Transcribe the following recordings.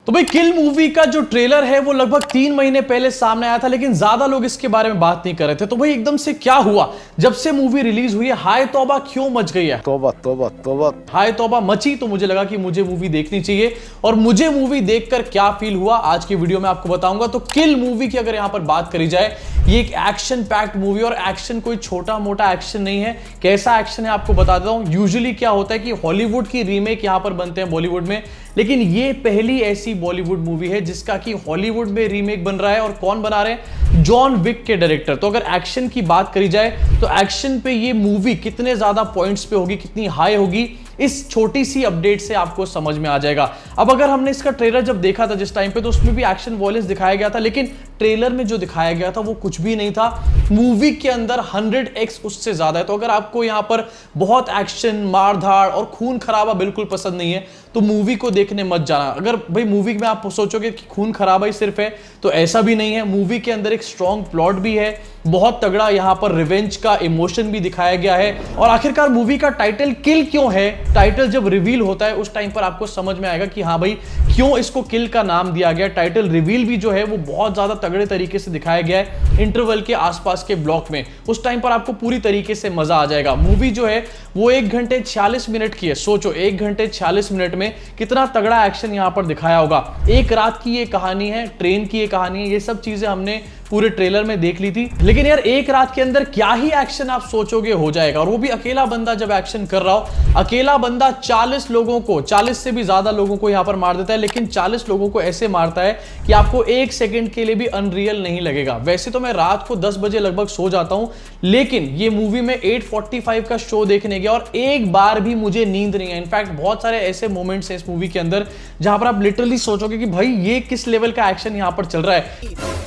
तो भाई किल मूवी का जो ट्रेलर है वो लगभग 3 महीने पहले सामने आया था, लेकिन ज्यादा लोग इसके बारे में बात नहीं कर रहे थे। तो भाई एकदम से क्या हुआ जब से मूवी रिलीज हुई है? हाय तौबा क्यों मच गई है? तौबा तौबा तौबा हाय तौबा मची। तो मुझे लगा कि मुझे मूवी देखनी चाहिए, और मुझे मूवी देखकर क्या फील हुआ आज की वीडियो में आपको बताऊंगा। तो किल मूवी की अगर यहां पर बात करी जाए, ये एक एक्शन पैक्ड मूवी, और एक्शन कोई छोटा मोटा एक्शन नहीं है। कैसा एक्शन है आपको बता देता हूं। यूजुअली क्या होता है कि हॉलीवुड की रीमेक यहां पर बनते हैं बॉलीवुड में, लेकिन ये पहली ऐसी बॉलीवुड मूवी है जिसका कि हॉलीवुड में रीमेक बन रहा है। और कौन बना रहे हैं? जॉन विक के डायरेक्टर। तो अगर एक्शन की बात करी जाए तो एक्शन पे ये मूवी कितने ज्यादा पॉइंट्स पे होगी, कितनी हाई होगी, इस छोटी सी अपडेट से आपको समझ में आ जाएगा। अब अगर हमने इसका ट्रेलर जब देखा था जिस टाइम पे, तो उसमें भी एक्शन वॉयलेंस दिखाया गया था, लेकिन ट्रेलर में जो दिखाया गया था वो कुछ भी नहीं था। मूवी के अंदर 100x उससे ज्यादा है। तो अगर आपको यहां पर बहुत एक्शन, मारधाड़ और खून खराबा बिल्कुल पसंद नहीं है तो मूवी को देखने मत जाना। अगर भाई मूवी में आप सोचोगे कि खून खराबा ही सिर्फ है, तो ऐसा भी नहीं है। मूवी के अंदर एक स्ट्रॉन्ग प्लॉट भी है, बहुत तगड़ा यहां पर रिवेंज का इमोशन भी दिखाया गया है। और आखिरकार मूवी का टाइटल किल क्यों है? टाइटल जब रिवील होता है उस टाइम पर आपको समझ में आएगा कि हाँ भाई क्यों इसको किल का नाम दिया गया। टाइटल रिवील भी जो है वो बहुत ज्यादा तगड़े तरीके से दिखाया गया है इंटरवल के आसपास के ब्लॉक में। उस टाइम पर आपको पूरी तरीके से मजा आ जाएगा। मूवी जो है वो 1 घंटे 46 मिनट की है। सोचो 1 घंटे 46 मिनट में कितना तगड़ा एक्शन यहां पर दिखाया होगा। एक रात की ये कहानी है, ट्रेन की ये कहानी है, ये सब चीजें हमने पूरे ट्रेलर में देख ली थी। लेकिन यार एक रात के अंदर क्या ही एक्शन आप सोचोगे हो जाएगा, और वो भी अकेला बंदा जब एक्शन कर रहा हो। अकेला बंदा 40 लोगों को, 40 से भी ज्यादा लोगों को यहां पर मार देता है, लेकिन 40 लोगों को ऐसे मारता है कि आपको 1 सेकंड के लिए भी अनरियल नहीं लगेगा। वैसे तो मैं रात को 10 बजे लगभग सो जाता हूं, लेकिन ये मूवी में 8:45 का शो देखने गया और एक बार भी मुझे नींद नहीं है। इनफैक्ट बहुत सारे ऐसे मोमेंट्स हैं इस मूवी के अंदर जहां पर आप लिटरली सोचोगे कि भाई ये किस लेवल का एक्शन यहां पर चल रहा है।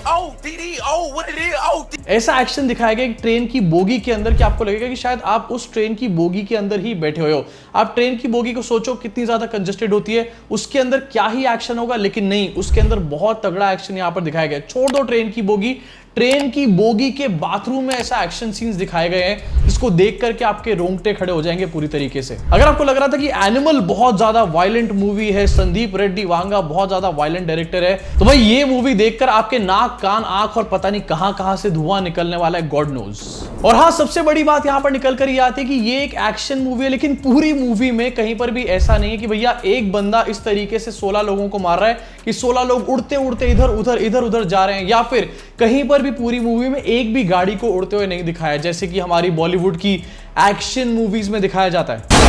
ऐसा एक्शन दिखाया गया ट्रेन की बोगी के अंदर कि आपको लगेगा कि शायद आप उस ट्रेन की बोगी के अंदर ही बैठे हुए हो। आप ट्रेन की बोगी को सोचो कितनी ज्यादा कंजेस्टेड होती है, उसके अंदर क्या ही एक्शन होगा, लेकिन नहीं, उसके अंदर बहुत तगड़ा एक्शन यहां पर दिखाया गया। छोड़ दो ट्रेन की बोगी, ट्रेन की बोगी के बाथरूम में ऐसा एक्शन सीन्स दिखाए गए हैं जिसको देख करके आपके रोंगटे खड़े हो जाएंगे पूरी तरीके से। अगर आपको लग रहा था कि एनिमल बहुत ज्यादा वायलेंट मूवी है, संदीप रेड्डी वांगा बहुत ज्यादा वायलेंट डायरेक्टर है, तो भाई ये मूवी देखकर आपके नाक, कान, आंख और पता नहीं कहां से धुआं निकलने वाला है, गॉड नोज। और हाँ, सबसे बड़ी बात यहां पर निकल कर ये आती है कि ये एक एक्शन मूवी है, लेकिन पूरी मूवी में कहीं पर भी ऐसा नहीं है कि भैया एक बंदा इस तरीके से 16 लोगों को मार रहा है कि 16 लोग उड़ते उड़ते इधर उधर जा रहे हैं, या फिर कहीं पर भी पूरी मूवी में एक भी गाड़ी को उड़ते हुए नहीं दिखाया जैसे कि हमारी बॉलीवुड की एक्शन मूवीज में दिखाया जाता है।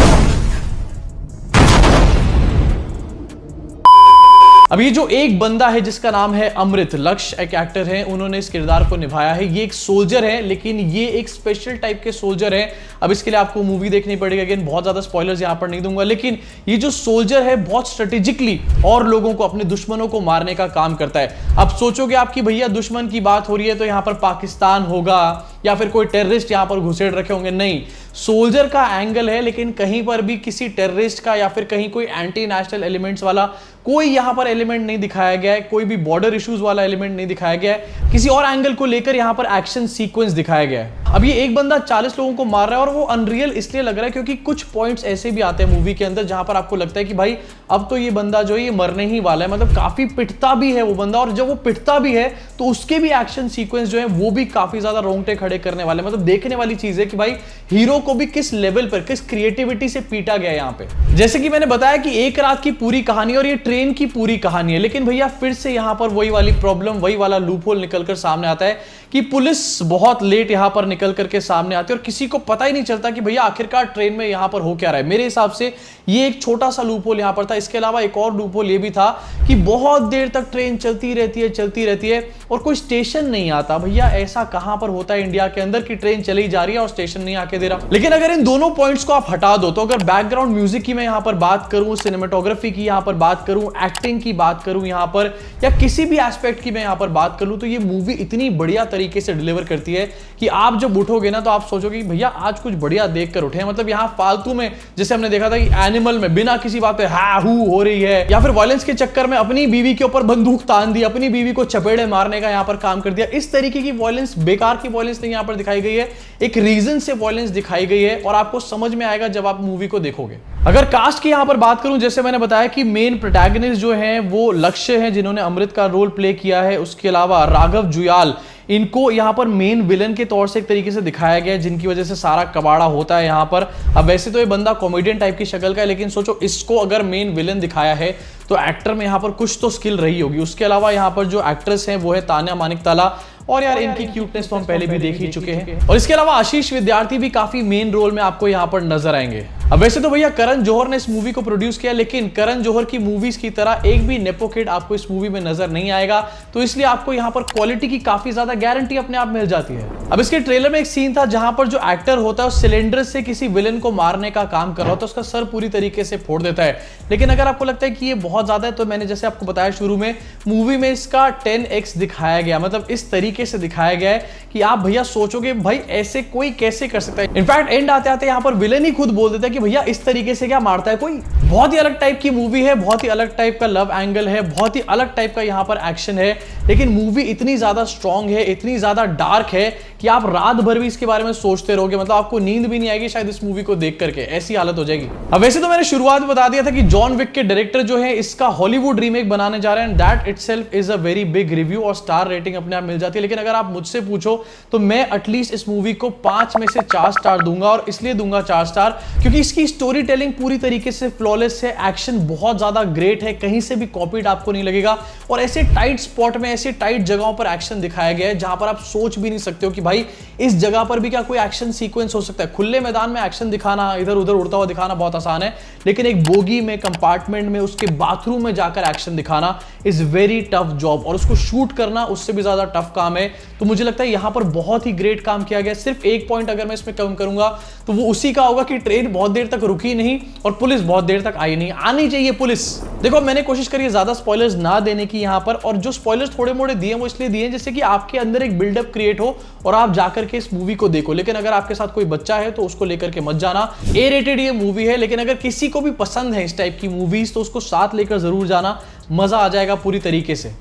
अब ये जो एक बंदा है जिसका नाम है अमृत लक्ष्य, एक एक्टर है, उन्होंने इस किरदार को निभाया है। ये एक सोल्जर है, लेकिन ये एक स्पेशल टाइप के सोल्जर है। अब इसके लिए आपको मूवी देखनी पड़ेगी। अगेन बहुत ज्यादा स्पॉयलर्स यहां पर नहीं दूंगा, लेकिन ये जो सोल्जर है बहुत स्ट्रेटेजिकली और लोगों को, अपने दुश्मनों को मारने का काम करता है। अब सोचोगे आपकी भैया दुश्मन की बात हो रही है तो यहां पर पाकिस्तान होगा या फिर कोई टेररिस्ट यहां पर घुसेड़ रखे होंगे, नहीं, सोल्जर का एंगल है, लेकिन कहीं पर भी किसी टेररिस्ट का या फिर कहीं कोई एंटी नेशनल एलिमेंट्स वाला कोई यहां पर एलिमेंट नहीं दिखाया गया है, कोई भी बॉर्डर इश्यूज वाला एलिमेंट नहीं दिखाया गया है। किसी और एंगल को लेकर यहां पर एक्शन सीक्वेंस दिखाया गया है। अब ये एक बंदा 40 लोगों को मार रहा है, और वो अनरियल इसलिए लग रहा है क्योंकि कुछ पॉइंट्स ऐसे भी आते हैं मूवी के अंदर जहां पर आपको लगता है कि भाई अब तो ये बंदा जो है ये मरने ही वाला है। मतलब काफी पिटता भी है वो बंदा, और जब वो पिटता भी है तो उसके भी एक्शन सीक्वेंस जो है वो भी काफी ज्यादा रोंगटे खड़े करने वाले। मतलब देखने वाली चीज है कि भाई हीरो को भी किस लेवल पर, किस क्रिएटिविटी से पीटा गया यहां पे। जैसे कि मैंने बताया कि एक रात की पूरी कहानी और ये ट्रेन की पूरी कहानी है, लेकिन भैया फिर से यहां पर वही वाली प्रॉब्लम, वही वाला लूपहोल निकलकर सामने आता है कि पुलिस बहुत लेट यहां पर निकल करके सामने आती है और किसी को पता ही नहीं चलता कि भैया आखिरकार ट्रेन में यहां पर हो क्या रहा है। मेरे हिसाब से ये एक छोटा सा लूपहोल यहां पर था। इसके अलावा एक और लूपहोल ये भी था कि बहुत देर तक ट्रेन चलती रहती है और कोई स्टेशन नहीं आता। भैया ऐसा कहां पर होता है इंडिया के अंदर कि ट्रेन चली जा रही है और स्टेशन नहीं आके दे रहा। लेकिन अगर इन दोनों पॉइंट्स को आप हटा दो, तो अगर बैकग्राउंड म्यूजिक की मैं यहां पर बात करूं, सिनेमेटोग्राफी की यहां पर बात करूं, एक्टिंग की बात करूं यहां पर, या किसी भी एस्पेक्ट की मैं यहां पर बात करूं, तो ये मूवी इतनी बढ़िया तरीके से डिलीवर करती है कि आप जब उठोगे ना तो आप सोचोगे कि भैया आज कुछ बढ़िया देख कर उठे हैं। मतलब यहाँ फालतू में, जैसे हमने देखा था कि एनिमल में बिना किसी बात पे हा हू हो रही है, या फिर वायलेंस के चक्कर में अपनी बीवी के ऊपर बंदूक तान दी, अपनी बीवी को चपेड़े मारने का यहाँ पर काम कर दिया। इस तरीके की वायलेंस, बेकार की वायलेंस नहीं यहाँ पर दिखाई गई है, एक रीजन से वायलेंस दिखाई गई है और आपको समझ में आएगा जब आप मूवी को देखोगे। अगर कास्ट की यहां पर बात करूं, जैसे मैंने बताया कि मेन प्रोटैगनिस्ट जो हैं वो लक्ष्य हैं जिन्होंने अमृत का रोल प्ले किया है। उसके अलावा राघव जुयाल, इनको यहां पर मेन विलन के तौर से एक तरीके से दिखाया गया है, जिनकी वजह से सारा कबाड़ा होता है यहां पर। अब वैसे तो ये बंदा कॉमेडियन टाइप की शक्ल का है, लेकिन सोचो इसको अगर मेन विलन दिखाया है तो एक्टर में यहां पर कुछ तो स्किल रही होगी। उसके अलावा यहां पर जो एक्ट्रेस हैं वो है तान्या मानिकताला, और यार इनकी क्यूटनेस तो हम पहले भी देख ही चुके हैं। और इसके अलावा आशीष विद्यार्थी भी काफी मेन रोल में आपको यहां पर नजर आएंगे। अब वैसे तो भैया करण जौहर ने इस मूवी को प्रोड्यूस किया, लेकिन करण जौहर की मूवीज की तरह एक भी नेपो किड आपको इस मूवी में नजर नहीं आएगा, तो इसलिए आपको यहां पर क्वालिटी की काफी ज्यादा गारंटी अपने आप मिल जाती है। अब इसके ट्रेलर में एक सीन था जहां पर जो एक्टर होता है उस सिलेंडर से किसी विलन को मारने का काम कर रहा होता है, उसका सर पूरी तरीके से फोड़ देता है। लेकिन अगर आपको लगता है कि ये बहुत ज्यादा है, तो मैंने जैसे आपको बताया शुरू में, मूवी में इसका 10x दिखाया गया, मतलब इस तरीके से दिखाया गया है कि आप भैया सोचोगे भाई ऐसे कोई कैसे कर सकता है। इनफैक्ट एंड आते आते यहां पर विलन ही खुद बोल देता है कि भैया इस तरीके से क्या मारता है कोई। बहुत ही अलग टाइप की मूवी है, बहुत ही अलग टाइप का लव एंगल है, बहुत ही अलग टाइप का यहां पर एक्शन है, लेकिन मूवी इतनी ज्यादा स्ट्रांग है, इतनी ज्यादा डार्क है कि आप रात भर भी इसके बारे में सोचते रहोगे। मतलब आपको नींद भी नहीं आएगी शायद इस मूवी को देख करके, ऐसी हालत हो जाएगी। अब वैसे तो मैंने शुरुआत में बता दिया था कि जॉन विक के डायरेक्टर जो है इसका हॉलीवुड रीमेक बनाने जा रहे हैं, that itself is a very big review और स्टार रेटिंग अपने आप मिल जाती है। लेकिन अगर आप मुझसे पूछो तो मैं एटलीस्ट इस मूवी को 5 में से 4 स्टार दूंगा, और इसलिए दूंगा 4 स्टार क्योंकि इसकी स्टोरी टेलिंग पूरी तरीके से फ्लॉलेस है, एक्शन बहुत ज्यादा ग्रेट है, कहीं से भी कॉपीड आपको नहीं लगेगा, और ऐसे टाइट स्पॉट में, ऐसे टाइट जगहों पर एक्शन दिखाया गया है जहां पर आप सोच भी नहीं सकते हो कि भाई इस जगह पर भी क्या कोई एक्शन सीक्वेंस हो सकता है। खुले मैदान में एक्शन दिखाना, इधर उधर उड़ता हुआ दिखाना बहुत आसान है, लेकिन एक बोगी में, कंपार्टमेंट में, उसके बाथरूम में जाकर एक्शन दिखाना इज वेरी टफ जॉब, और उसको शूट करना उससे भी ज्यादा टफ काम है। तो मुझे लगता है यहां पर बहुत ही ग्रेट काम किया गया। सिर्फ एक पॉइंट अगर मैं इसमें कम करूंगा तो वो उसी का होगा कि ट्रेन बहुत देर तक रुकी नहीं और पुलिस बहुत देर तक आई नहीं। आनी चाहिए पुलिस। देखो मैंने कोशिश करी है ज्यादा स्पॉयलर्स ना देने की यहां पर, और जो स्पॉयलर्स थोड़े मोड़े दिए वो इसलिए दिए जैसे कि आपके अंदर एक बिल्डअप क्रिएट हो और आप जाकर के इस मूवी को देखो। लेकिन अगर आपके साथ कोई बच्चा है तो उसको लेकर के मत जाना। ए रेटेड ये मूवी है, लेकिन अगर किसी को भी पसंद है इस टाइप की मूवीज तो उसको साथ लेकर जरूर जाना, मजा आ जाएगा पूरी तरीके से।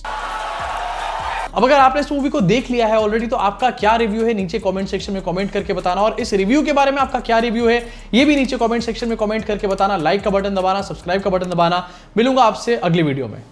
अब अगर आपने इस मूवी को देख लिया है ऑलरेडी तो आपका क्या रिव्यू है नीचे कमेंट सेक्शन में कमेंट करके बताना, और इस रिव्यू के बारे में आपका क्या रिव्यू है ये भी नीचे कमेंट सेक्शन में कमेंट करके बताना। लाइक का बटन दबाना, सब्सक्राइब का बटन दबाना। मिलूंगा आपसे अगली वीडियो में।